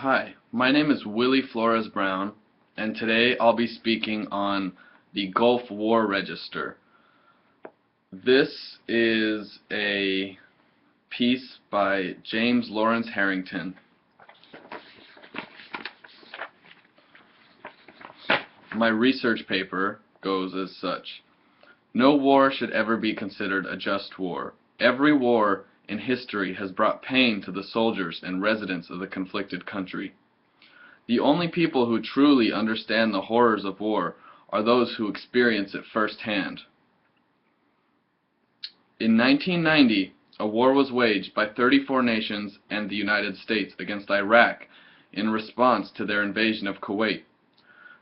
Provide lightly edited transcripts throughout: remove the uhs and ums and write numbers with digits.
Hi, my name is Willie Flores-Brown, and today I'll be speaking on the Gulf War Register. This is a piece by James Lawrence Harrington. My research paper goes as such. No war should ever be considered a just war. Every war in history has brought pain to the soldiers and residents of the conflicted country. The only people who truly understand the horrors of war are those who experience it firsthand. In 1990, a war was waged by 34 nations and the United States against Iraq in response to their invasion of Kuwait.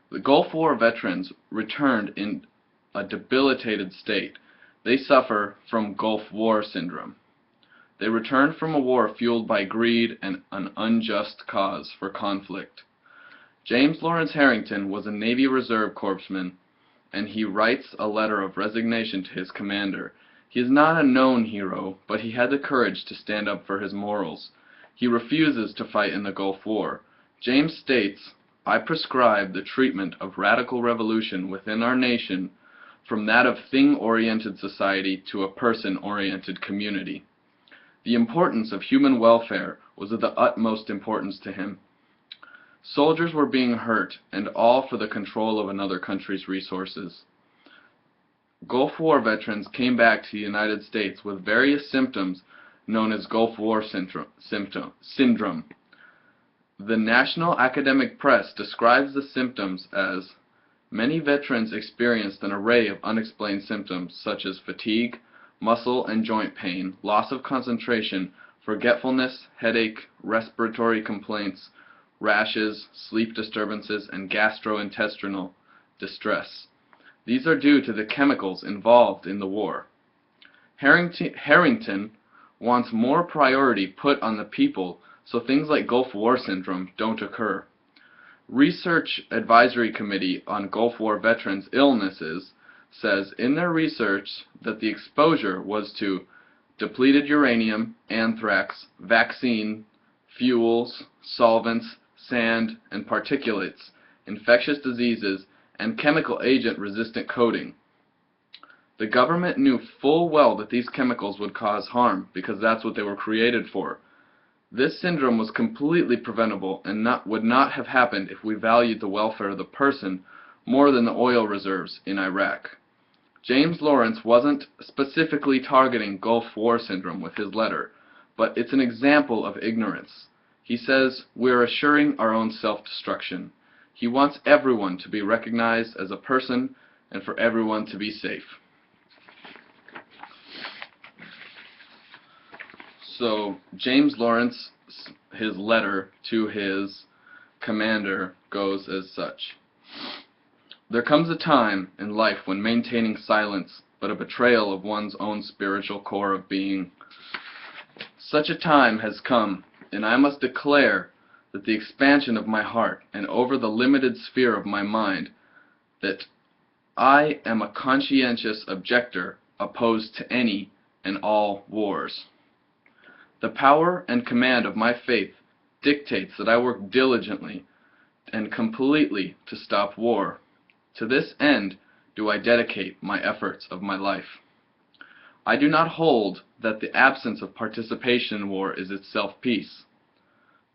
The Gulf War veterans returned in a debilitated state. They suffer from Gulf War syndrome. They returned from a war fueled by greed and an unjust cause for conflict. James Lawrence Harrington was a Navy Reserve corpsman, and he writes a letter of resignation to his commander. He is not a known hero, but he had the courage to stand up for his morals. He refuses to fight in the Gulf War. James states, "I prescribe the treatment of radical revolution within our nation from that of thing-oriented society to a person-oriented community." The importance of human welfare was of the utmost importance to him. Soldiers were being hurt, and all for the control of another country's resources. Gulf War veterans came back to the United States with various symptoms known as Gulf War syndrome. The National Academic Press describes the symptoms as, "Many veterans experienced an array of unexplained symptoms such as fatigue, muscle and joint pain, loss of concentration, forgetfulness, headache, respiratory complaints, rashes, sleep disturbances, and gastrointestinal distress. These are due to the chemicals involved in the war." Harrington wants more priority put on the people so things like Gulf War syndrome don't occur. Research Advisory Committee on Gulf War Veterans' Illnesses says in their research that the exposure was to depleted uranium, anthrax, vaccine, fuels, solvents, sand and particulates, infectious diseases, and chemical agent-resistant coating. The government knew full well that these chemicals would cause harm because that's what they were created for. This syndrome was completely preventable and would not have happened if we valued the welfare of the person more than the oil reserves in Iraq. James Lawrence wasn't specifically targeting Gulf War syndrome with his letter, but it's an example of ignorance. He says we're assuring our own self-destruction. He wants everyone to be recognized as a person and for everyone to be safe. So James Lawrence, his letter to his commander goes as such. "There comes a time in life when maintaining silence but a betrayal of one's own spiritual core of being. Such a time has come, and I must declare that the expansion of my heart and over the limited sphere of my mind, that I am a conscientious objector opposed to any and all wars. The power and command of my faith dictates that I work diligently and completely to stop war. To this end do I dedicate my efforts of my life. I do not hold that the absence of participation in war is itself peace.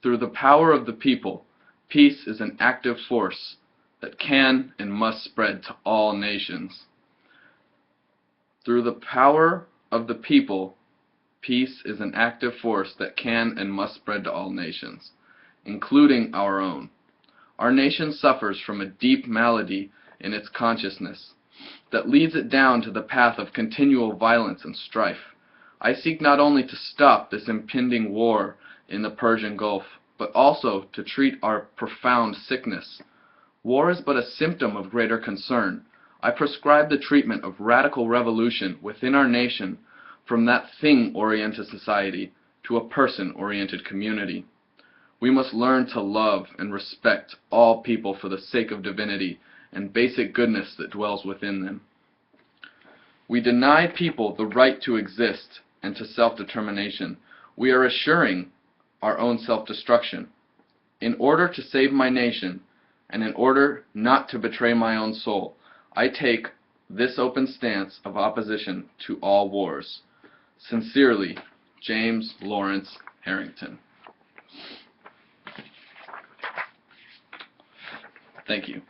Through the power of the people, peace is an active force that can and must spread to all nations. Through the power of the people, peace is an active force that can and must spread to all nations, including our own. Our nation suffers from a deep malady in its consciousness that leads it down to the path of continual violence and strife. I seek not only to stop this impending war in the Persian Gulf, but also to treat our profound sickness. War is but a symptom of greater concern. I prescribe the treatment of radical revolution within our nation from that thing-oriented society to a person-oriented community. We must learn to love and respect all people for the sake of divinity and basic goodness that dwells within them. We deny people the right to exist and to self-determination. We are assuring our own self-destruction. In order to save my nation, and in order not to betray my own soul, I take this open stance of opposition to all wars. Sincerely, James Lawrence Harrington. Thank you.